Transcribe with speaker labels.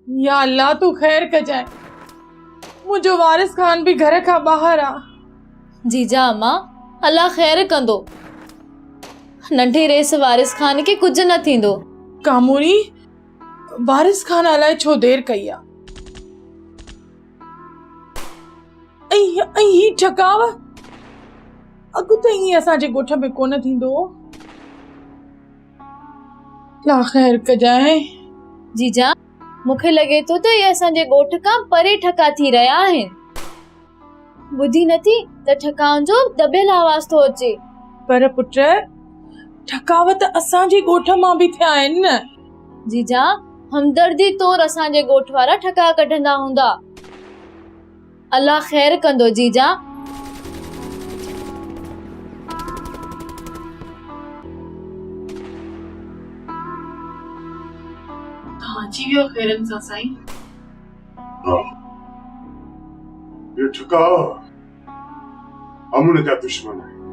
Speaker 1: या अल्लाह तू खैर कजाए, मुझो वारिस खान भी घर का बाहर आ।
Speaker 2: जीजा अम्मा अल्लाह खैर कंदो, नंढी रेस वारिस खान के कुछ न थींदो।
Speaker 1: कामूरी वारिस खान अलाए छो देर कई आ। ही ठकाव अगु त ईअं असांजे ॻोठ में कोन थींदो। ला खैर कजाए।
Speaker 2: जीजा मूंखे लगे तो ये असांजे ॻोठ खां परे ठका थी रहा आहिनि। बुधी नथी त ठकाउनि जो दबियल आवाज तो अचे।
Speaker 1: पर पुट ठकावत असांजे ॻोठ मां भी थिया आहिनि न।
Speaker 2: जीजा हमदर्दी तौर असांजे ॻोठ वारा ठका कढंदा हूंदा। अल्लाह खैर कंदो जीजा।
Speaker 1: अची वियो खैरन सां साईं।
Speaker 3: ये ठका अमन जा दुश्मन है।